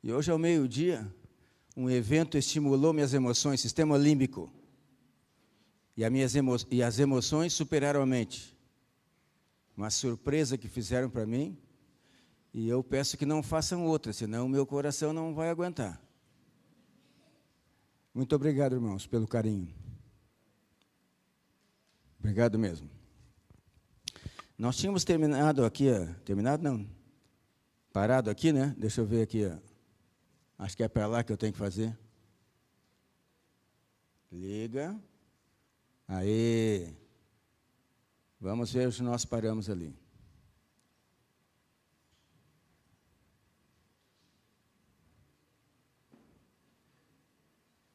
E hoje, ao meio-dia, um evento estimulou minhas emoções, sistema límbico. E as emoções superaram a mente. Uma surpresa que fizeram para mim, e eu peço que não façam outra, senão o meu coração não vai aguentar. Muito obrigado, irmãos, pelo carinho. Obrigado mesmo. Nós tínhamos terminado aqui, terminado não, parado aqui, né? Deixa eu ver aqui, acho que é para lá que eu tenho que fazer. Liga. Aí. Vamos ver onde nós paramos ali.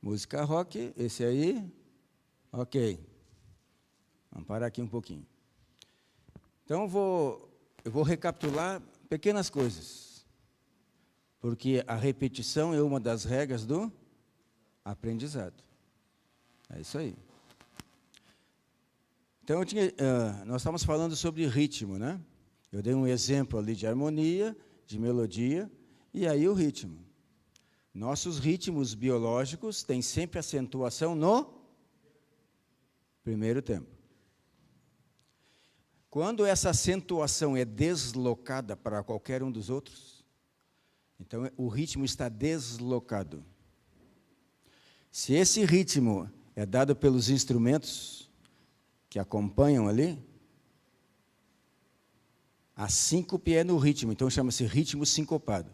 Música rock, esse aí. Ok. Vamos parar aqui um pouquinho. Então, eu vou recapitular pequenas coisas, porque a repetição é uma das regras do aprendizado. É isso aí. Então, nós estávamos falando sobre ritmo, né? Eu dei um exemplo ali de harmonia, de melodia, e aí o ritmo. Nossos ritmos biológicos têm sempre acentuação no primeiro tempo. Quando essa acentuação é deslocada para qualquer um dos outros, então o ritmo está deslocado. Se esse ritmo é dado pelos instrumentos que acompanham ali, a síncope é no ritmo, então chama-se ritmo sincopado,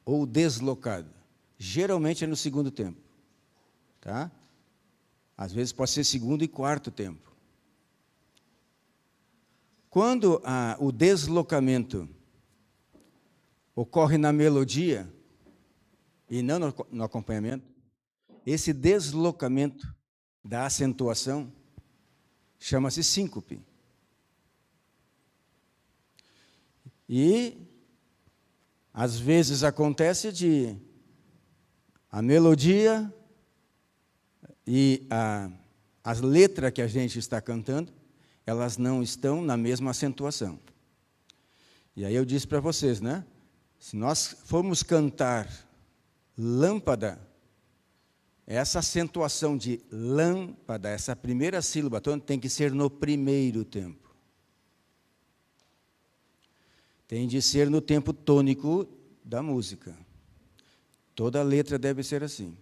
ou deslocado. Geralmente é no segundo tempo, tá? Às vezes pode ser segundo e quarto tempo. Quando o deslocamento ocorre na melodia e não no acompanhamento, esse deslocamento da acentuação chama-se síncope. E, às vezes, acontece de a melodia e as letras que a gente está cantando, elas não estão na mesma acentuação. E aí eu disse para vocês, né? Se nós formos cantar lâmpada, essa acentuação de lâmpada, essa primeira sílaba tem que ser no primeiro tempo. Tem de ser no tempo tônico da música. Toda letra deve ser assim.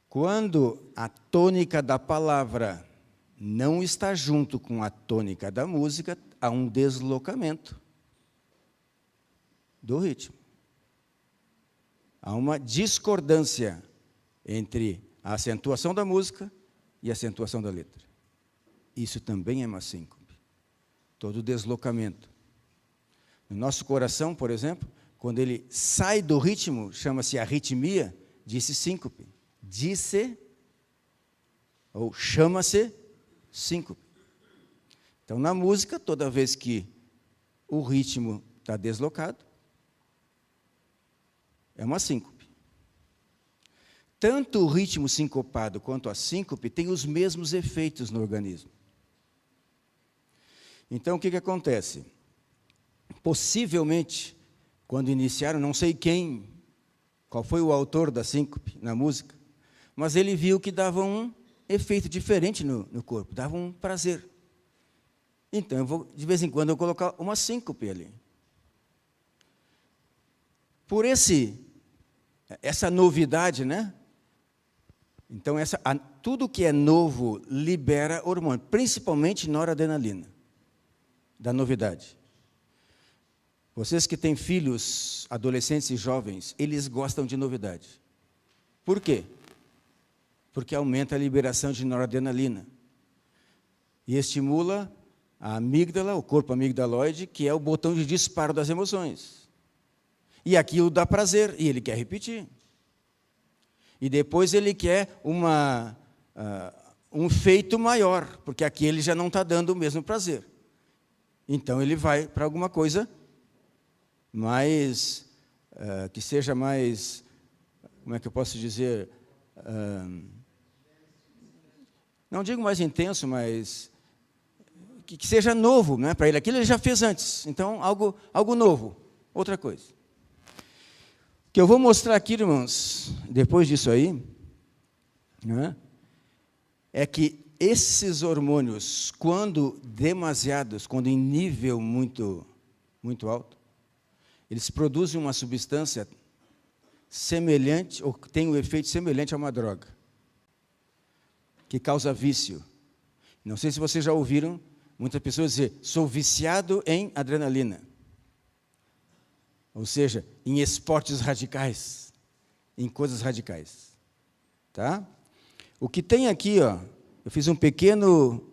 Quando a tônica da palavra não está junto com a tônica da música, há um deslocamento do ritmo. Há uma discordância entre a acentuação da música e a acentuação da letra. Isso também é uma síncope. Todo deslocamento. No nosso coração, por exemplo, quando ele sai do ritmo, chama-se arritmia, disse síncope. Disse, ou chama-se síncope. Então, na música, toda vez que o ritmo está deslocado, é uma síncope. Tanto o ritmo sincopado quanto a síncope têm os mesmos efeitos no organismo. Então, o que acontece? Possivelmente, quando iniciaram, não sei qual foi o autor da síncope na música, mas ele viu que dava um efeito diferente no corpo, dava um prazer. Então, eu vou, de vez em quando, eu colocar uma síncope ali. Por essa novidade, né? Então, tudo que é novo libera hormônio, principalmente noradrenalina, da novidade. Vocês que têm filhos, adolescentes e jovens, eles gostam de novidade. Por quê? Porque aumenta a liberação de noradrenalina e estimula a amígdala, o corpo amigdaloide, que é o botão de disparo das emoções. E aquilo dá prazer, e ele quer repetir. E depois ele quer um feito maior, porque aqui ele já não está dando o mesmo prazer. Então ele vai para alguma coisa mais, que seja mais, como é que eu posso dizer, não digo mais intenso, mas que seja novo, né, para ele. Aquilo ele já fez antes, então algo novo, outra coisa. O que eu vou mostrar aqui, irmãos, depois disso aí, né, é que esses hormônios, quando demasiados, quando em nível muito alto, eles produzem uma substância semelhante, ou tem um efeito semelhante a uma droga, que causa vício. Não sei se vocês já ouviram muitas pessoas dizer, sou viciado em adrenalina. Ou seja, em esportes radicais, em coisas radicais. Tá? O que tem aqui, ó, eu fiz um pequeno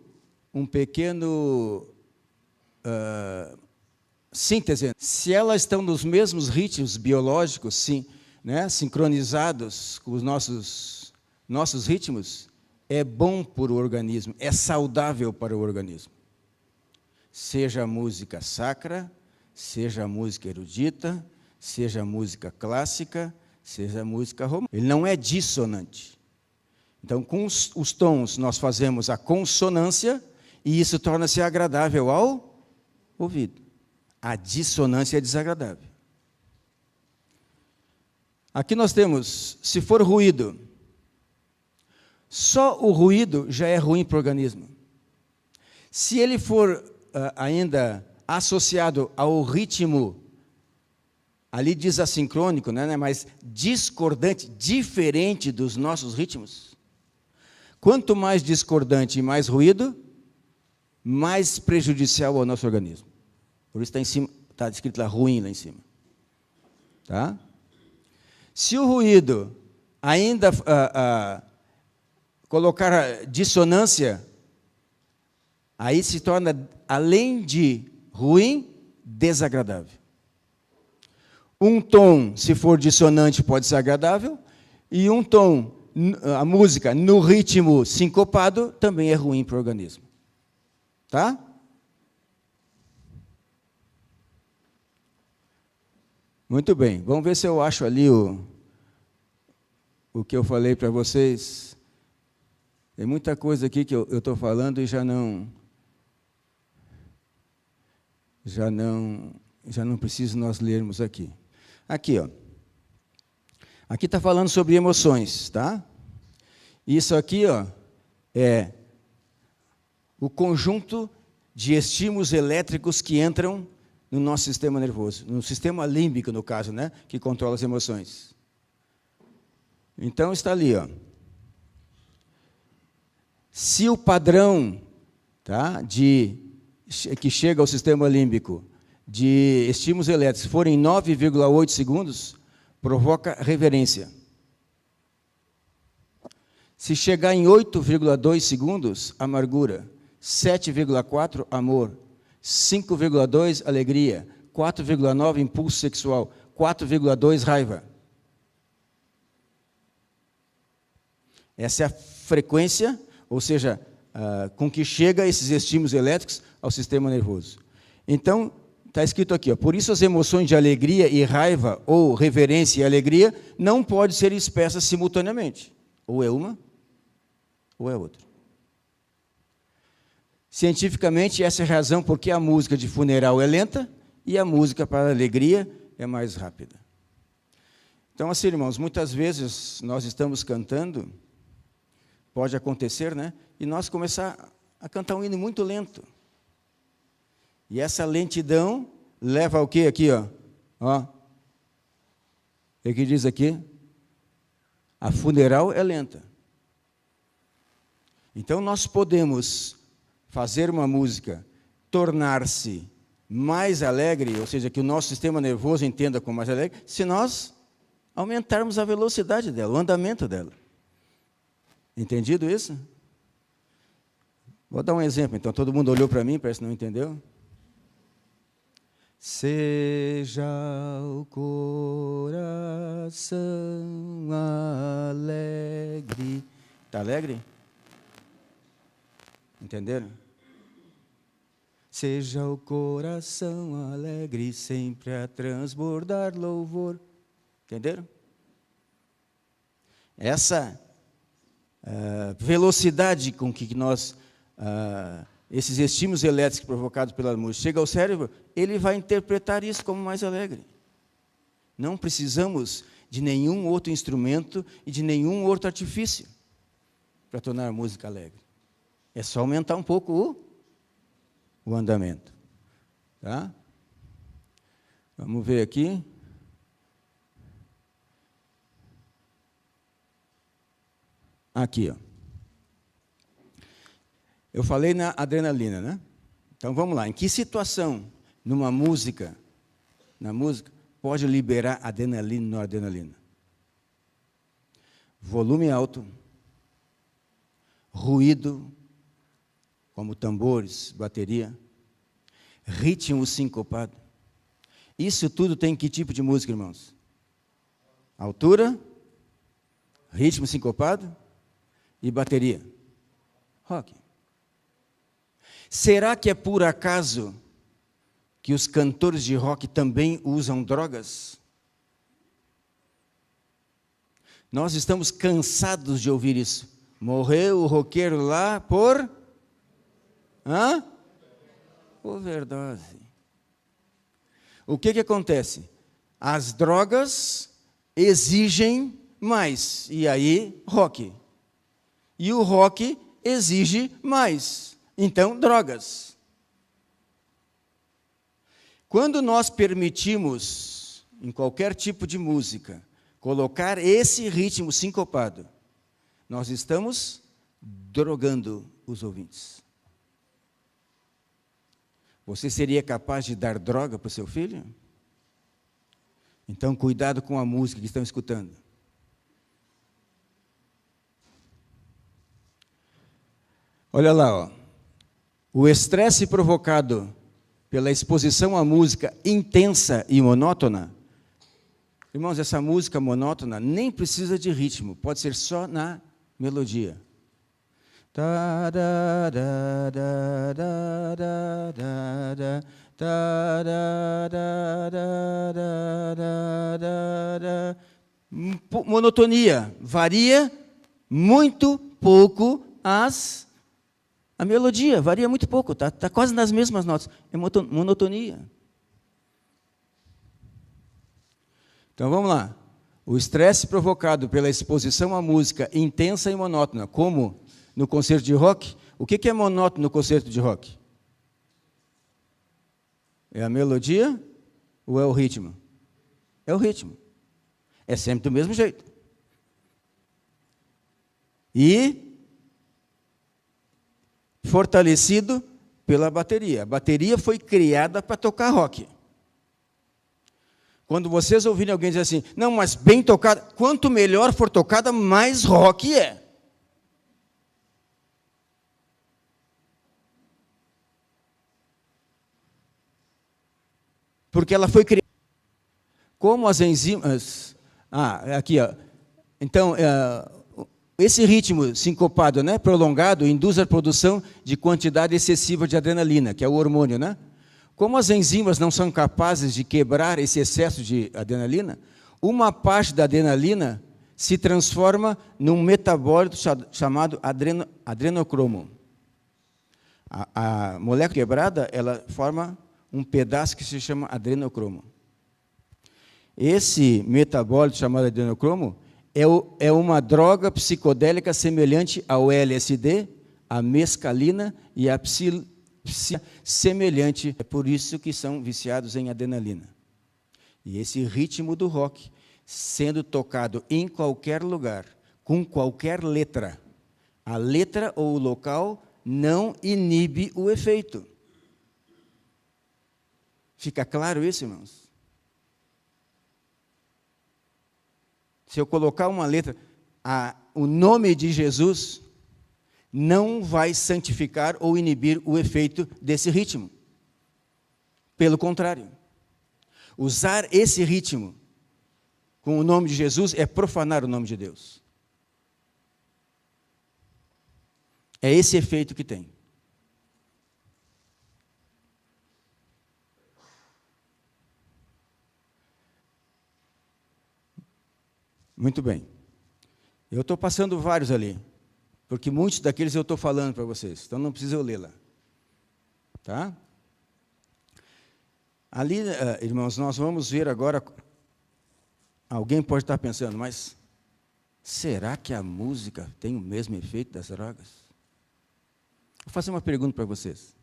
síntese. Se elas estão nos mesmos ritmos biológicos, sim, né, sincronizados com os nossos ritmos, é bom para o organismo, é saudável para o organismo. Seja a música sacra, seja a música erudita, seja a música clássica, seja a música romântica. Ele não é dissonante. Então, com os tons, nós fazemos a consonância e isso torna-se agradável ao ouvido. A dissonância é desagradável. Aqui nós temos, se for ruído, só o ruído já é ruim para o organismo. Se ele for ainda associado ao ritmo, ali diz assincrônico, né, mas discordante, diferente dos nossos ritmos, quanto mais discordante e mais ruído, mais prejudicial ao nosso organismo. Por isso está em cima, está escrito lá ruim lá em cima. Tá? Se o ruído ainda colocar a dissonância, aí se torna, além de ruim, desagradável. Um tom, se for dissonante, pode ser agradável, e um tom, a música, no ritmo sincopado, também é ruim para o organismo. Tá? Muito bem, vamos ver se eu acho ali o que eu falei para vocês. Tem muita coisa aqui que eu estou falando e já não preciso nós lermos aqui. Aqui, ó. Aqui está falando sobre emoções, tá? Isso aqui, ó, é o conjunto de estímulos elétricos que entram no nosso sistema nervoso, no sistema límbico, no caso, né, que controla as emoções. Então, está ali, ó. Se o padrão, tá, que chega ao sistema límbico de estímulos elétricos forem 9,8 segundos, provoca reverência. Se chegar em 8,2 segundos, amargura. 7,4, amor. 5,2, alegria. 4,9, impulso sexual. 4,2, raiva. Essa é a frequência, ou seja, com que chega esses estímulos elétricos ao sistema nervoso. Então, está escrito aqui, ó, por isso as emoções de alegria e raiva, ou reverência e alegria, não podem ser expressas simultaneamente. Ou é uma, ou é outra. Cientificamente, essa é a razão por que a música de funeral é lenta e a música para a alegria é mais rápida. Então, assim, irmãos, muitas vezes nós estamos cantando, pode acontecer, né? E nós começar a cantar um hino muito lento. E essa lentidão leva ao quê aqui, ó? Ó. O que diz aqui? A funeral é lenta. Então, nós podemos fazer uma música tornar-se mais alegre, ou seja, que o nosso sistema nervoso entenda como mais alegre, se nós aumentarmos a velocidade dela, o andamento dela. Entendido isso? Vou dar um exemplo, então. Todo mundo olhou para mim, parece que não entendeu. Seja o coração alegre. Está alegre? Entenderam? Seja o coração alegre, sempre a transbordar louvor. Entenderam? Essa velocidade com que nós, esses estímulos elétricos provocados pela música, chegam ao cérebro, ele vai interpretar isso como mais alegre. Não precisamos de nenhum outro instrumento e de nenhum outro artifício para tornar a música alegre. É só aumentar um pouco o andamento. Tá? Vamos ver aqui. Aqui, ó. Eu falei na adrenalina, né? Então vamos lá. Em que situação, numa música, na música, pode liberar adrenalina e noradrenalina? Volume alto, ruído, como tambores, bateria, ritmo sincopado. Isso tudo tem que tipo de música, irmãos? Altura, ritmo sincopado e bateria. Rock. Será que é por acaso que os cantores de rock também usam drogas? Nós estamos cansados de ouvir isso. Morreu o roqueiro lá por overdose. O que acontece? As drogas exigem mais, e aí rock. E o rock exige mais, então drogas. Quando nós permitimos, em qualquer tipo de música, colocar esse ritmo sincopado, nós estamos drogando os ouvintes. Você seria capaz de dar droga para o seu filho? Então, cuidado com a música que estão escutando. Olha lá, ó. O estresse provocado pela exposição à música intensa e monótona. Irmãos, essa música monótona nem precisa de ritmo, pode ser só na melodia. Monotonia, varia muito pouco a melodia, varia muito pouco, tá quase nas mesmas notas, é monotonia. Então vamos lá. O estresse provocado pela exposição à música intensa e monótona, como no concerto de rock. O que é monótono no concerto de rock? É a melodia ou é o ritmo? É o ritmo. É sempre do mesmo jeito. E fortalecido pela bateria. A bateria foi criada para tocar rock. Quando vocês ouvirem alguém dizer assim, não, mas bem tocada, quanto melhor for tocada, mais rock é. Porque ela foi criada. Como as enzimas... aqui, ó. Então, esse ritmo sincopado, né, prolongado, induz a produção de quantidade excessiva de adrenalina, que é o hormônio, né? Como as enzimas não são capazes de quebrar esse excesso de adrenalina, uma parte da adrenalina se transforma num metabólito chamado adrenocromo. A molécula quebrada, ela forma um pedaço que se chama adrenocromo. Esse metabólito chamado adrenocromo é uma droga psicodélica semelhante ao LSD, à mescalina e à semelhante. É por isso que são viciados em adrenalina. E esse ritmo do rock, sendo tocado em qualquer lugar, com qualquer letra, a letra ou o local não inibe o efeito. Fica claro isso, irmãos? Se eu colocar uma letra, o nome de Jesus não vai santificar ou inibir o efeito desse ritmo. Pelo contrário, usar esse ritmo com o nome de Jesus é profanar o nome de Deus. É esse efeito que tem. Muito bem. Eu estou passando vários ali, porque muitos daqueles eu estou falando para vocês, então não precisa eu lê-la. Tá? Ali, irmãos, nós vamos ver agora Alguém pode estar pensando, mas será que a música tem o mesmo efeito das drogas? Vou fazer uma pergunta para vocês.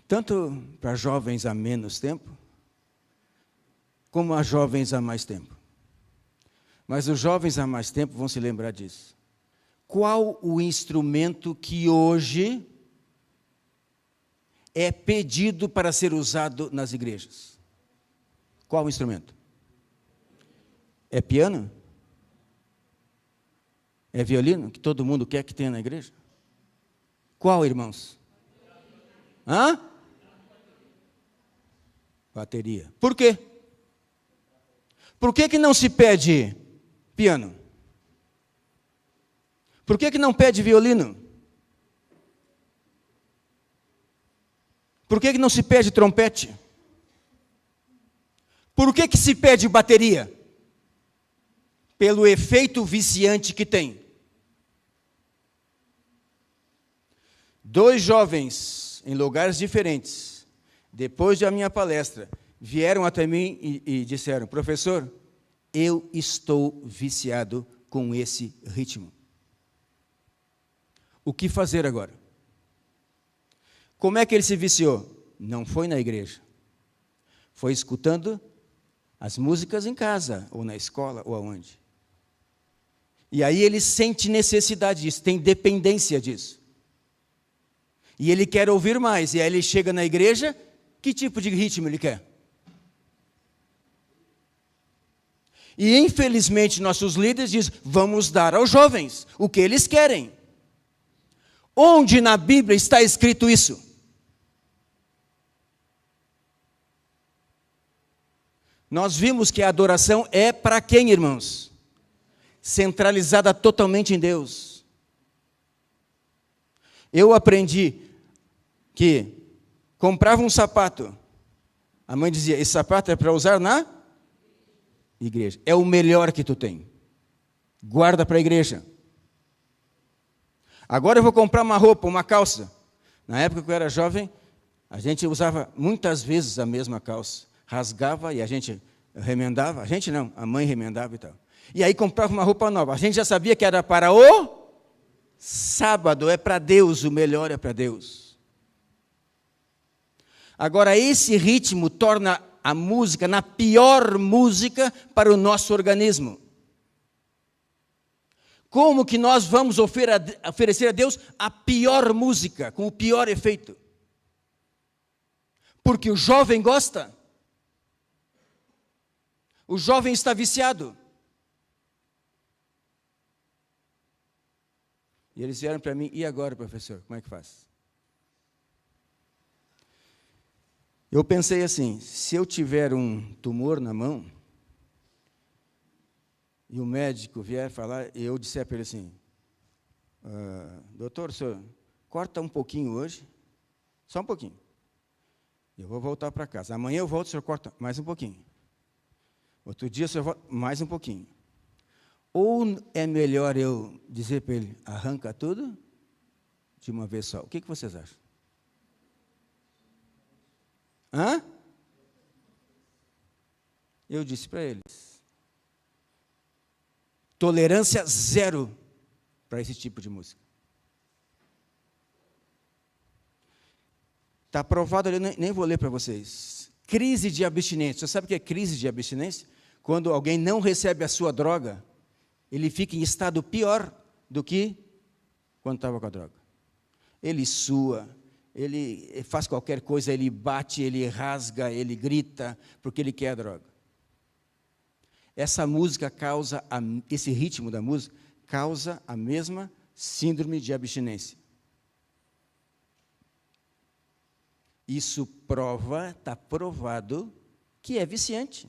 Tanto para jovens há menos tempo, como a jovens há mais tempo. Mas os jovens há mais tempo vão se lembrar disso. Qual o instrumento que hoje é pedido para ser usado nas igrejas? Qual o instrumento? É piano? É violino, que todo mundo quer que tenha na igreja? Qual, irmãos? Hã? Bateria. Por quê? Por que não se pede piano? Por que não pede violino? Por que não se pede trompete? Por que se pede bateria? Pelo efeito viciante que tem. 2 jovens em lugares diferentes, depois da minha palestra, vieram até mim e disseram: professor, eu estou viciado com esse ritmo. O que fazer agora? Como é que ele se viciou? Não foi na igreja. Foi escutando as músicas em casa, ou na escola, ou aonde. E aí ele sente necessidade disso, tem dependência disso. E ele quer ouvir mais. E aí ele chega na igreja, que tipo de ritmo ele quer? E infelizmente nossos líderes dizem: vamos dar aos jovens o que eles querem. Onde na Bíblia está escrito isso? Nós vimos que a adoração é para quem, irmãos? Centralizada totalmente em Deus. Eu aprendi que comprava um sapato, a mãe dizia: esse sapato é para usar na igreja. É o melhor que tu tem. Guarda para a igreja. Agora eu vou comprar uma roupa, uma calça. Na época que eu era jovem, a gente usava muitas vezes a mesma calça. Rasgava e a gente remendava. A gente não, a mãe remendava e tal. E aí comprava uma roupa nova. A gente já sabia que era para o sábado, é para Deus, o melhor é para Deus. Agora, esse ritmo torna a música na pior música para o nosso organismo. Como que nós vamos oferecer a Deus a pior música, com o pior efeito? Porque o jovem gosta. O jovem está viciado. E eles vieram para mim: e agora, professor, como é que faz? Eu pensei assim: se eu tiver um tumor na mão, e o médico vier falar, e eu disser para ele assim: doutor, o senhor corta um pouquinho hoje, só um pouquinho. Eu vou voltar para casa. Amanhã eu volto, o senhor corta mais um pouquinho. Outro dia o senhor volta mais um pouquinho. Ou é melhor eu dizer para ele: arranca tudo de uma vez só? O que vocês acham? Hã? Eu disse para eles: tolerância zero para esse tipo de música. Está provado ali, nem vou ler para vocês. Crise de abstinência. Você sabe o que é crise de abstinência? Quando alguém não recebe a sua droga, ele fica em estado pior do que quando estava com a droga. Ele sua, ele faz qualquer coisa, ele bate, ele rasga, ele grita, porque ele quer a droga. Essa música causa, esse ritmo da música, causa a mesma síndrome de abstinência. Isso está provado que é viciante.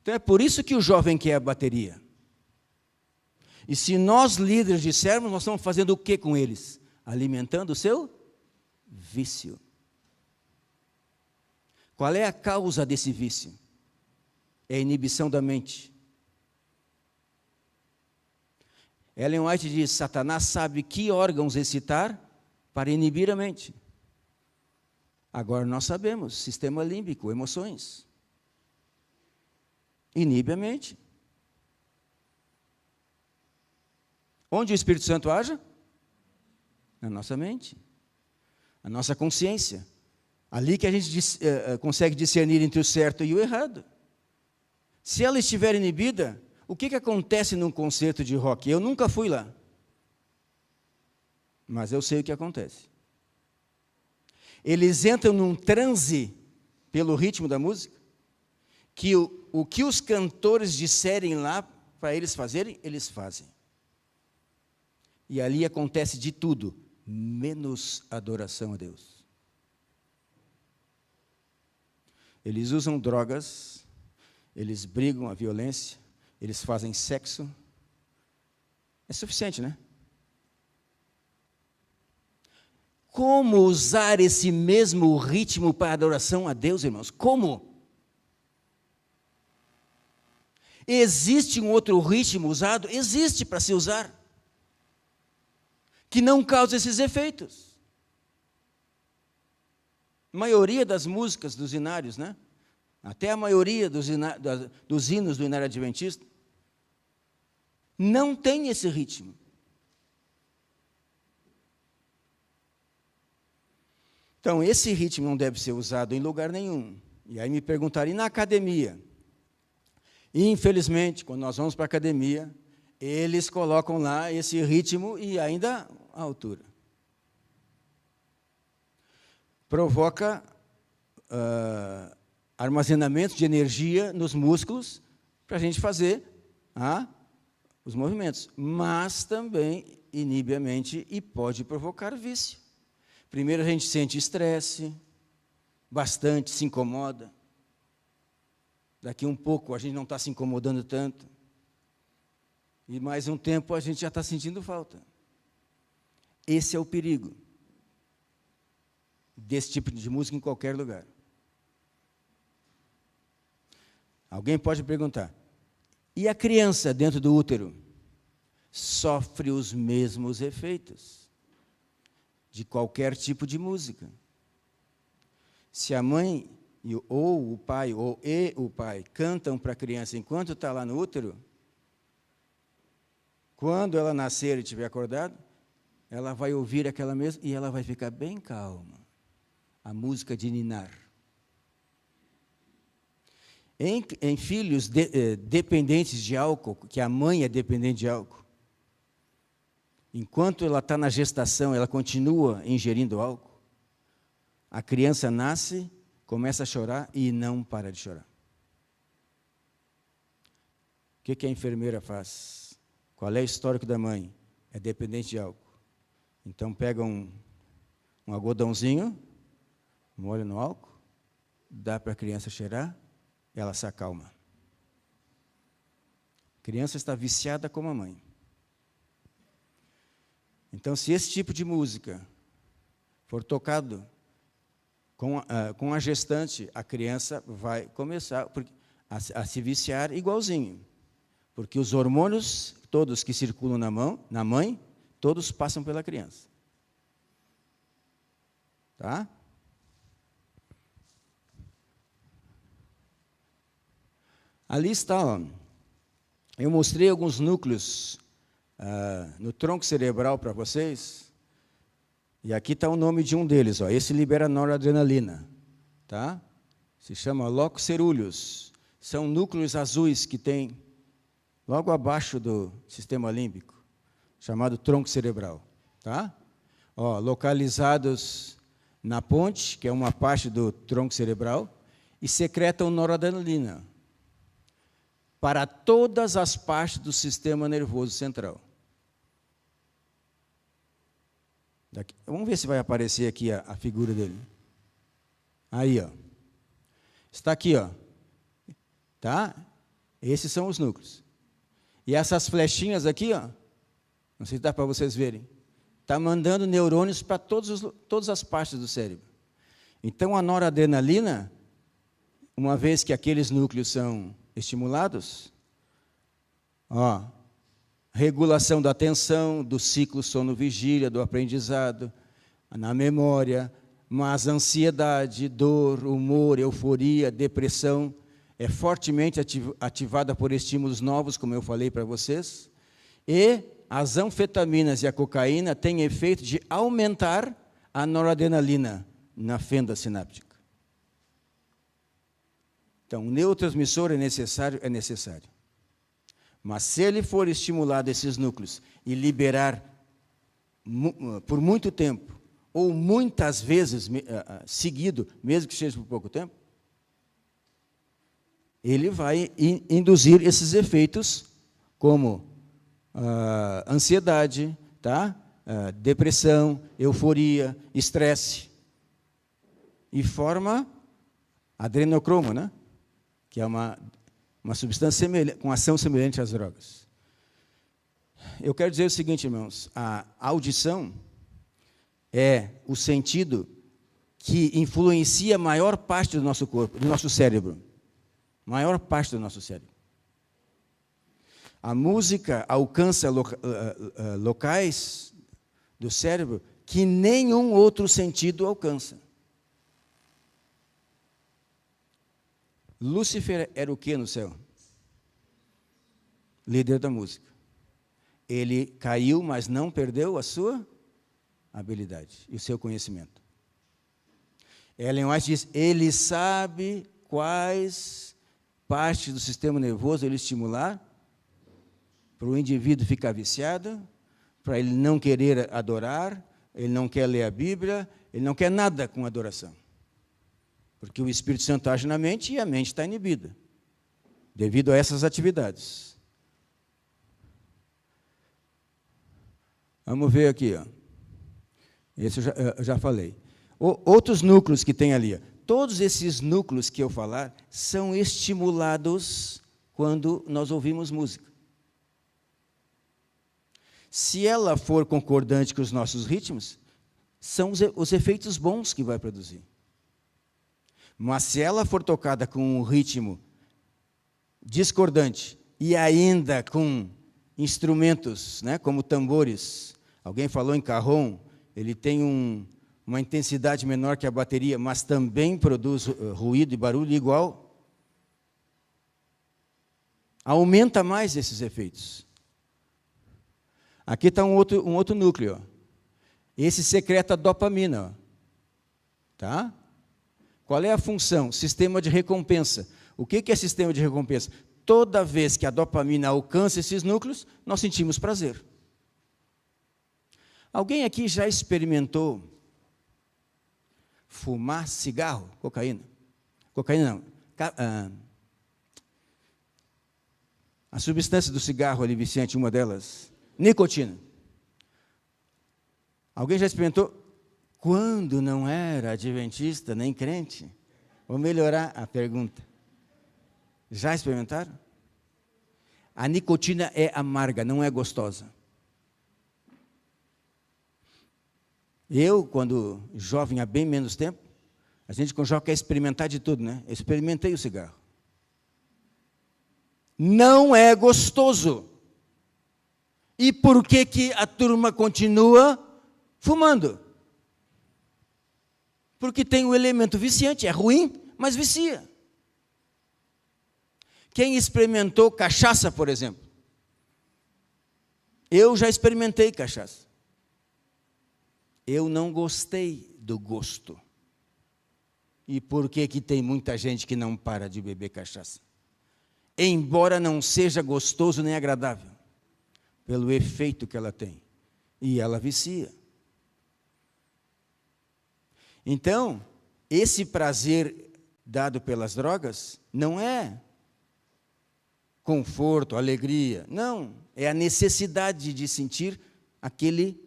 Então é por isso que o jovem quer a bateria. E se nós líderes dissermos, nós estamos fazendo o que com eles? Alimentando o seu vício. Qual é a causa desse vício? É a inibição da mente. Ellen White diz: Satanás sabe que órgãos excitar para inibir a mente. Agora nós sabemos: sistema límbico, emoções. inibe a mente. Onde o Espírito Santo age? Na nossa mente, na nossa consciência. Ali que a gente consegue discernir entre o certo e o errado. Se ela estiver inibida, o que acontece num concerto de rock? Eu nunca fui lá, mas eu sei o que acontece. Eles entram num transe pelo ritmo da música, que o que os cantores disserem lá para eles fazerem, eles fazem. E ali acontece de tudo, menos adoração a Deus. Eles usam drogas, eles brigam a violência, eles fazem sexo. É suficiente, né? Como usar esse mesmo ritmo para adoração a Deus, irmãos? Como? Existe um outro ritmo usado? Existe para se usar, que não causa esses efeitos. A maioria das músicas dos inários, né? Até a maioria dos hinos do inário adventista, não tem esse ritmo. Então, esse ritmo não deve ser usado em lugar nenhum. E aí me perguntaram, e na academia? E, infelizmente, quando nós vamos para a academia, eles colocam lá esse ritmo e ainda a altura. Provoca armazenamento de energia nos músculos para a gente fazer os movimentos, mas também inibe a mente e pode provocar vício. Primeiro a gente sente estresse, bastante, se incomoda. Daqui um pouco a gente não está se incomodando tanto. E mais um tempo a gente já está sentindo falta. Esse é o perigo desse tipo de música em qualquer lugar. Alguém pode perguntar, e a criança dentro do útero? Sofre os mesmos efeitos de qualquer tipo de música. Se a mãe ou o pai cantam para a criança enquanto está lá no útero, quando ela nascer e estiver acordada, ela vai ouvir aquela mesma e ela vai ficar bem calma. A música de ninar. Em filhos dependentes de álcool, que a mãe é dependente de álcool, enquanto ela está na gestação, ela continua ingerindo álcool, a criança nasce, começa a chorar e não para de chorar. O que a enfermeira faz? Qual é o histórico da mãe? É dependente de álcool. Então pega um algodãozinho, molha no álcool, dá para a criança cheirar, ela se acalma. A criança está viciada como a mãe. Então, se esse tipo de música for tocado com a gestante, a criança vai começar a se viciar igualzinho. Porque os hormônios, todos que circulam na mãe, todos passam pela criança. Tá? Ali está, ó. Eu mostrei alguns núcleos no tronco cerebral para vocês, e aqui está o nome de um deles, ó. Esse libera noradrenalina, tá? Se chama locus coeruleus. São núcleos azuis que tem logo abaixo do sistema límbico, chamado tronco cerebral, tá? Ó, localizados na ponte, que é uma parte do tronco cerebral, e secretam noradrenalina para todas as partes do sistema nervoso central. Vamos ver se vai aparecer aqui a figura dele. Aí, ó. Está aqui, ó. Tá? Esses são os núcleos. E essas flechinhas aqui, ó, não sei se dá para vocês verem, está mandando neurônios para todas as partes do cérebro. Então, a noradrenalina, uma vez que aqueles núcleos são estimulados, ó, regulação da atenção, do ciclo sono-vigília, do aprendizado, na memória, mas ansiedade, dor, humor, euforia, depressão, é fortemente ativada por estímulos novos, como eu falei para vocês, e as anfetaminas e a cocaína têm efeito de aumentar a noradrenalina na fenda sináptica. Então, o neurotransmissor é necessário. Mas se ele for estimulado esses núcleos e liberar por muito tempo, ou muitas vezes seguido, mesmo que seja por pouco tempo, ele vai induzir esses efeitos como ansiedade, tá? Depressão, euforia, estresse, e forma adrenocromo, né? Que é uma substância com ação semelhante às drogas. Eu quero dizer o seguinte, irmãos, a audição é o sentido que influencia a maior parte do nosso corpo, do nosso cérebro. Maior parte do nosso cérebro. A música alcança locais do cérebro que nenhum outro sentido alcança. Lúcifer era o que no céu? Líder da música. Ele caiu, mas não perdeu a sua habilidade e o seu conhecimento. Ellen White diz, ele sabe quais partes do sistema nervoso ele estimular para o indivíduo ficar viciado, para ele não querer adorar, ele não quer ler a Bíblia, ele não quer nada com adoração. Porque o Espírito Santo age na mente e a mente está inibida, devido a essas atividades. Vamos ver aqui, ó. Esse eu já falei. Outros núcleos que tem ali. Todos esses núcleos que eu falar são estimulados quando nós ouvimos música. Se ela for concordante com os nossos ritmos, são os efeitos bons que vai produzir. Mas se ela for tocada com um ritmo discordante e ainda com instrumentos, né, como tambores, alguém falou em carrom, ele tem uma intensidade menor que a bateria, mas também produz ruído e barulho igual, aumenta mais esses efeitos. Aqui está um outro núcleo. Ó. Esse secreta dopamina. Ó. Tá? Qual é a função? Sistema de recompensa. O que é sistema de recompensa? Toda vez que a dopamina alcança esses núcleos, nós sentimos prazer. Alguém aqui já experimentou fumar cigarro, cocaína? Cocaína não. A substância do cigarro ali, viciante, uma delas, nicotina. Alguém já experimentou? Quando não era adventista nem crente? Vou melhorar a pergunta. Já experimentaram? A nicotina é amarga, não é gostosa. Eu, quando jovem, há bem menos tempo, a gente quando jovem quer experimentar de tudo, né? Eu experimentei o cigarro. Não é gostoso. E por que a turma continua fumando? Porque tem um elemento viciante, é ruim, mas vicia. Quem experimentou cachaça, por exemplo? Eu já experimentei cachaça. Eu não gostei do gosto. E por que tem muita gente que não para de beber cachaça? Embora não seja gostoso nem agradável, pelo efeito que ela tem. E ela vicia. Então, esse prazer dado pelas drogas não é conforto, alegria. Não, é a necessidade de sentir aquele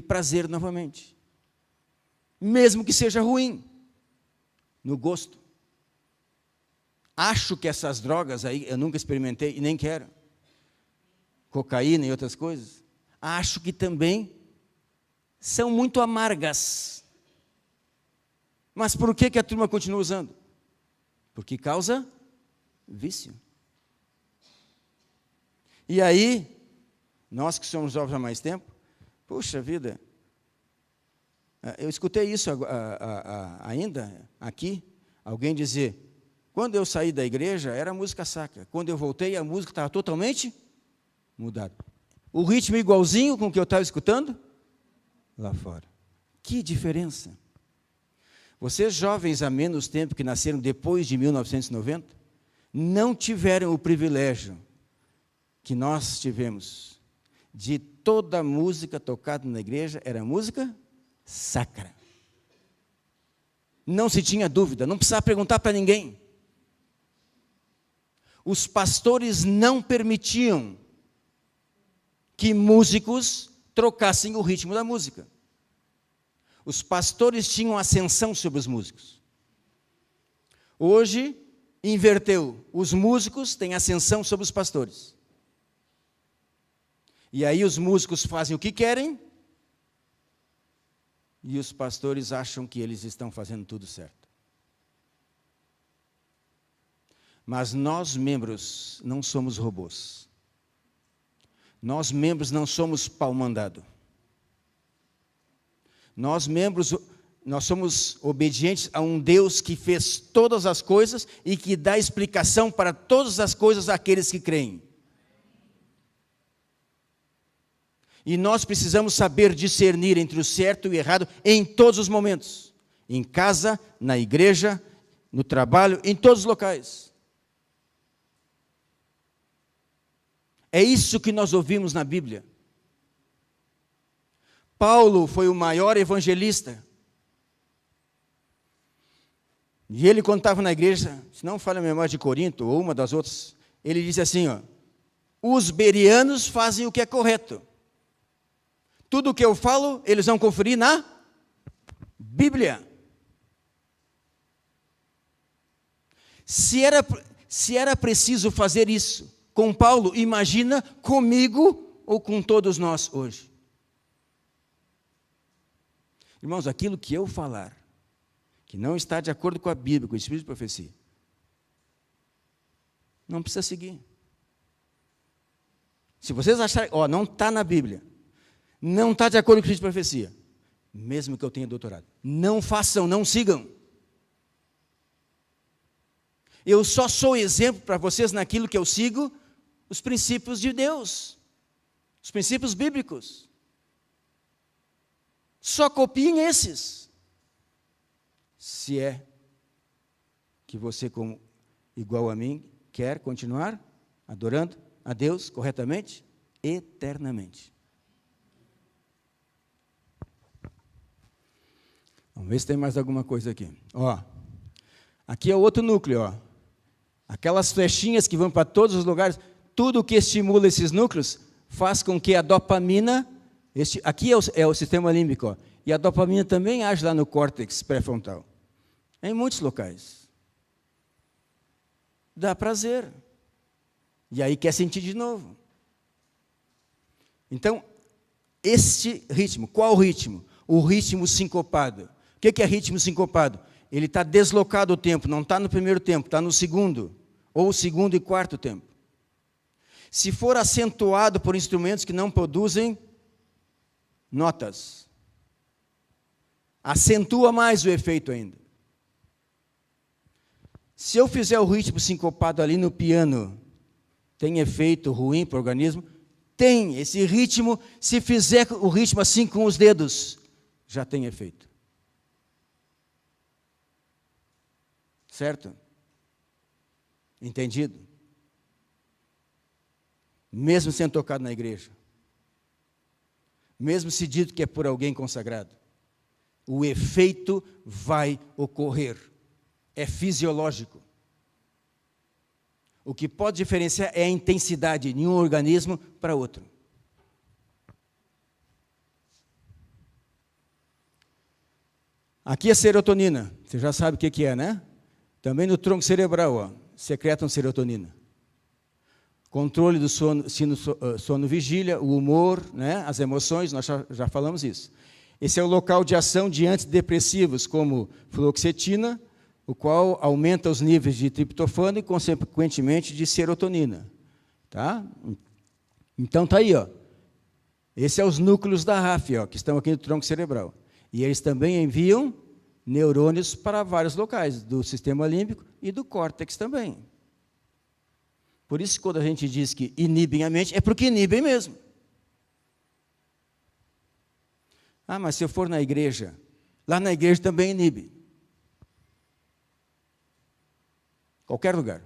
prazer novamente. Mesmo que seja ruim, no gosto. Acho que essas drogas aí, eu nunca experimentei e nem quero. Cocaína e outras coisas. Acho que também são muito amargas. Mas por que a turma continua usando? Porque causa vício. E aí, nós que somos jovens há mais tempo, puxa vida, eu escutei isso ainda aqui, alguém dizer, Quando eu saí da igreja, era música sacra. Quando eu voltei, a música estava totalmente mudada. O ritmo igualzinho com o que eu estava escutando lá fora. Que diferença! Vocês, jovens há menos tempo, que nasceram depois de 1990, não tiveram o privilégio que nós tivemos de toda a música tocada na igreja era música sacra. Não se tinha dúvida, não precisava perguntar para ninguém. Os pastores não permitiam que músicos trocassem o ritmo da música. Os pastores tinham ascensão sobre os músicos. Hoje, inverteu. Os músicos têm ascensão sobre os pastores. E aí os músicos fazem o que querem, e os pastores acham que eles estão fazendo tudo certo. Mas nós, membros, não somos robôs. Nós, membros, não somos pau-mandado. Nós, membros, nós somos obedientes a um Deus que fez todas as coisas e que dá explicação para todas as coisas àqueles que creem. E nós precisamos saber discernir entre o certo e o errado em todos os momentos. Em casa, na igreja, no trabalho, em todos os locais. É isso que nós ouvimos na Bíblia. Paulo foi o maior evangelista. E ele, quando estava na igreja, se não falha a memória de Corinto, ou uma das outras, ele disse assim, os bereanos fazem o que é correto. Tudo o que eu falo, eles vão conferir na Bíblia. Se era preciso fazer isso com Paulo, imagina comigo ou com todos nós hoje. Irmãos, aquilo que eu falar, que não está de acordo com a Bíblia, com o Espírito de profecia, não precisa seguir. Se vocês acharem, não está na Bíblia, não está de acordo com o Espírito de profecia, mesmo que eu tenha doutorado, não façam, não sigam. Eu só sou exemplo para vocês naquilo que eu sigo, os princípios de Deus, os princípios bíblicos. Só copiem esses. Se é que você, como igual a mim, quer continuar adorando a Deus corretamente, eternamente. Vamos ver se tem mais alguma coisa aqui. Aqui é o outro núcleo. Aquelas flechinhas que vão para todos os lugares, tudo que estimula esses núcleos faz com que a dopamina, aqui é o sistema límbico, e a dopamina também age lá no córtex pré-frontal, em muitos locais. Dá prazer. E aí quer sentir de novo. Então, este ritmo, qual ritmo? O ritmo sincopado. O que é ritmo sincopado? Ele está deslocado o tempo, não está no primeiro tempo, está no segundo, ou segundo e quarto tempo. Se for acentuado por instrumentos que não produzem notas, acentua mais o efeito ainda. Se eu fizer o ritmo sincopado ali no piano, tem efeito ruim para o organismo? Tem. Esse ritmo, se fizer o ritmo assim com os dedos, já tem efeito. Certo? Entendido? Mesmo sendo tocado na igreja, mesmo se dito que é por alguém consagrado, o efeito vai ocorrer. É fisiológico. O que pode diferenciar é a intensidade de um organismo para outro. Aqui é serotonina. Você já sabe o que é, né? Também no tronco cerebral, secretam serotonina. Controle do sono vigília, o humor, né? As emoções, nós já falamos isso. Esse é o local de ação de antidepressivos, como fluoxetina, o qual aumenta os níveis de triptofano e, consequentemente, de serotonina. Tá? Então, está aí. Esses são os núcleos da RAF, que estão aqui no tronco cerebral. E eles também enviam neurônios para vários locais, do sistema límbico e do córtex também. Por isso, quando a gente diz que inibem a mente, é porque inibem mesmo. Ah, mas se eu for na igreja, lá na igreja também inibe. Qualquer lugar.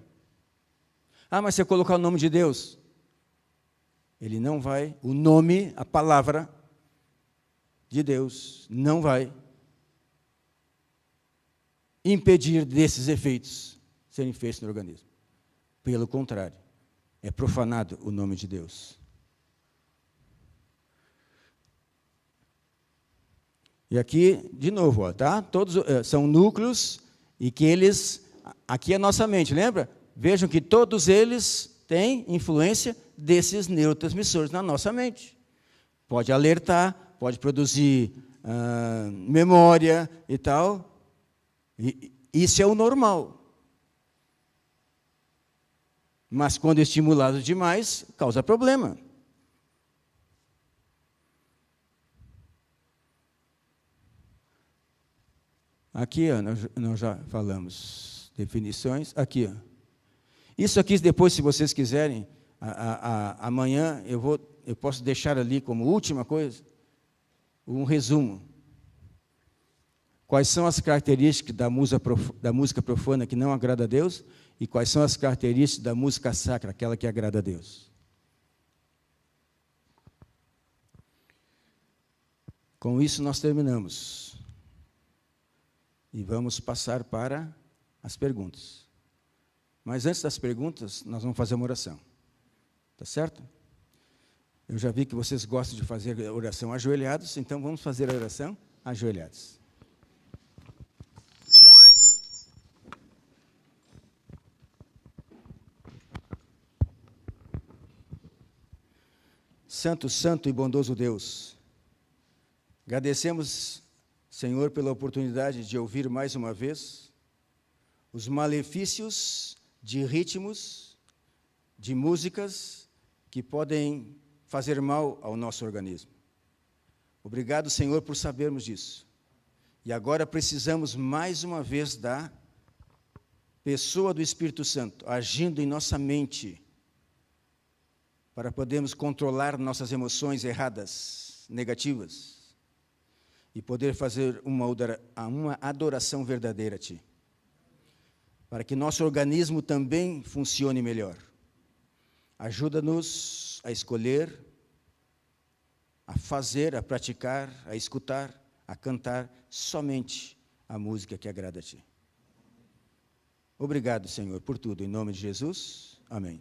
Ah, mas se eu colocar o nome de Deus, ele não vai, o nome, a palavra de Deus, não vai impedir desses efeitos serem feitos no organismo. Pelo contrário, é profanado o nome de Deus. E aqui, de novo, ó, tá? Todos são núcleos e que eles, aqui é a nossa mente, lembra? Vejam que todos eles têm influência desses neurotransmissores na nossa mente. Pode alertar, pode produzir memória e tal. E isso é o normal. Mas quando estimulado demais, causa problema. Aqui, ó, nós já falamos definições. Aqui, ó. Isso aqui, depois, se vocês quiserem, amanhã eu posso deixar ali como última coisa um resumo. Quais são as características da música profana que não agrada a Deus e quais são as características da música sacra, aquela que agrada a Deus. Com isso, nós terminamos. E vamos passar para as perguntas. Mas antes das perguntas, nós vamos fazer uma oração. Tá certo? Eu já vi que vocês gostam de fazer a oração ajoelhados, então vamos fazer a oração ajoelhados. Santo, santo e bondoso Deus, agradecemos, Senhor, pela oportunidade de ouvir mais uma vez os malefícios de ritmos, de músicas que podem fazer mal ao nosso organismo. Obrigado, Senhor, por sabermos disso. E agora precisamos mais uma vez da pessoa do Espírito Santo agindo em nossa mente para podermos controlar nossas emoções erradas, negativas, e poder fazer uma adoração verdadeira a Ti, para que nosso organismo também funcione melhor. Ajuda-nos a escolher, a fazer, a praticar, a escutar, a cantar somente a música que agrada a Ti. Obrigado, Senhor, por tudo. Em nome de Jesus, amém.